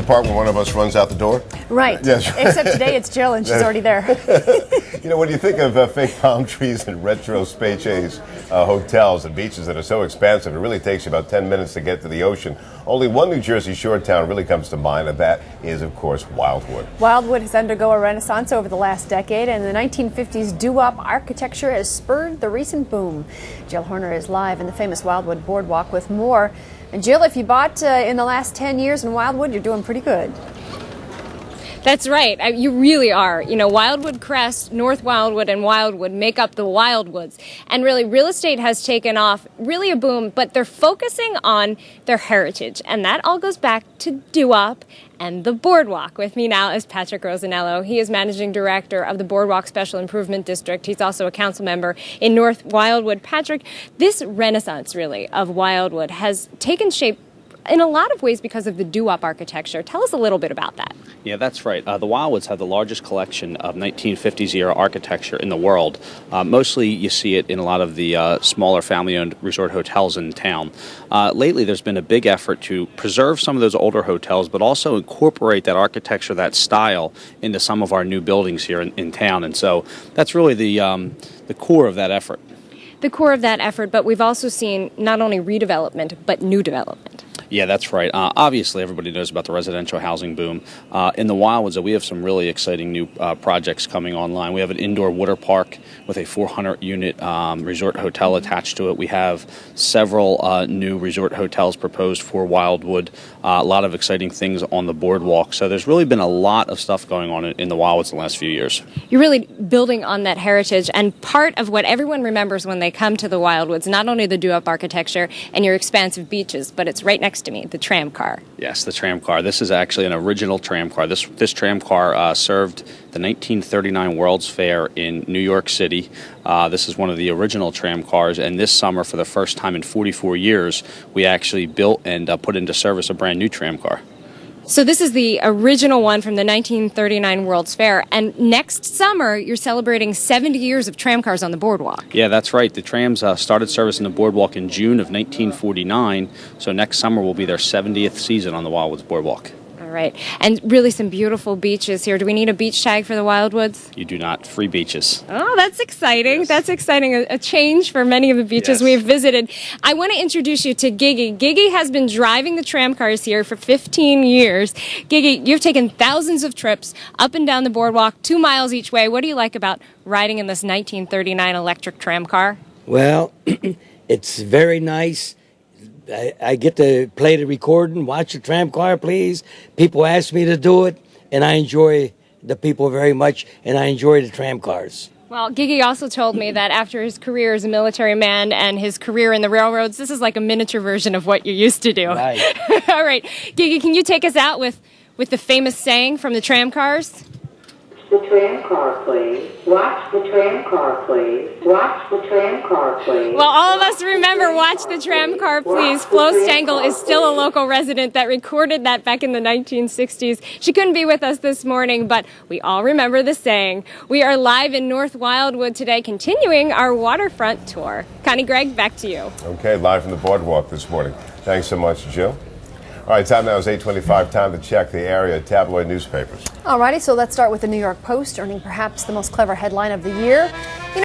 part when one of us runs out the door? Right. Yes. Except today it's Jill and she's already there. You know, when you think of fake palm trees and retro spaces, hotels and beaches that are so expansive, it really takes you about 10 minutes to get to the ocean. Only one New Jersey shore town really comes to mind, and that is, of course, Wildwood. Wildwood has undergone a renaissance over the last decade, and the 1950s doo-wop architecture has spurred the recent boom. Jill Horner is live in the famous Wildwood boardwalk with more. And Jill, if you bought in the last 10 years in Wildwood, you're doing pretty good. That's right. You really are. You know, Wildwood Crest, North Wildwood, and Wildwood make up the Wildwoods. And really, real estate has taken off, really a boom, but they're focusing on their heritage. And that all goes back to doo-wop and the boardwalk. With me now is Patrick Rosanello. He is managing director of the Boardwalk Special Improvement District. He's also a council member in North Wildwood. Patrick, this renaissance, really, of Wildwood has taken shape in a lot of ways because of the doo-wop architecture. Tell us a little bit about that. Yeah, that's right. The Wildwoods have the largest collection of 1950s-era architecture in the world. Mostly you see it in a lot of the smaller family-owned resort hotels in town. Lately, there's been a big effort to preserve some of those older hotels, but also incorporate that architecture, that style, into some of our new buildings here in town. And so that's really the core of that effort. The core of that effort, but we've also seen not only redevelopment, but new development. Yeah, that's right. Obviously, everybody knows about the residential housing boom. In the Wildwoods, we have some really exciting new projects coming online. We have an indoor water park with a 400-unit resort hotel attached to it. We have several new resort hotels proposed for Wildwood. A lot of exciting things on the boardwalk. So there's really been a lot of stuff going on in the Wildwoods the last few years. You're really building on that heritage, and part of what everyone remembers when they come to the Wildwoods, not only the doo-wop architecture and your expansive beaches, but it's right next to me, the Tram Car. Yes, the Tram Car. This is actually an original tram car. This tram car served the 1939 World's Fair in New York City. This is one of the original tram cars, and this summer, for the first time in 44 years, we actually built and put into service a brand new tram car. So this is the original one from the 1939 World's Fair, and next summer you're celebrating 70 years of tram cars on the boardwalk. Yeah, that's right. The trams started service in the boardwalk in June of 1949, so next summer will be their 70th season on the Wildwoods Boardwalk. All right, and really some beautiful beaches here. Do we need a beach tag for the Wildwoods? You do not. Free beaches. Oh, that's exciting. Yes. That's exciting. A change for many of the beaches we've visited. I want to introduce you to Gigi. Gigi has been driving the tram cars here for 15 years. Gigi, you've taken thousands of trips up and down the boardwalk, 2 miles each way. What do you like about riding in this 1939 electric tram car? Well, it's very nice. I get to play the recording, watch the tram car, please. People ask me to do it, and I enjoy the people very much, and I enjoy the tram cars. Well, Gigi also told me that after his career as a military man and his career in the railroads, this is like a miniature version of what you used to do. Right. All right. Gigi, can you take us out with the famous saying from the tram cars? The tram car, please. Watch the tram car, please. Watch the tram car, please. Well, all of us remember Watch the Tram Car, Please. Flo Stengel is still a local resident that recorded that back in the 1960s. She couldn't be with us this morning, but we all remember the saying. We are live in North Wildwood today, continuing our waterfront tour. Connie Gregg, back to you. Okay, live from the boardwalk this morning. Thanks so much, Jill. All right, time now is 8:25. Time to check the area tabloid newspapers. Alrighty, so let's start with the New York Post, earning perhaps the most clever headline of the year.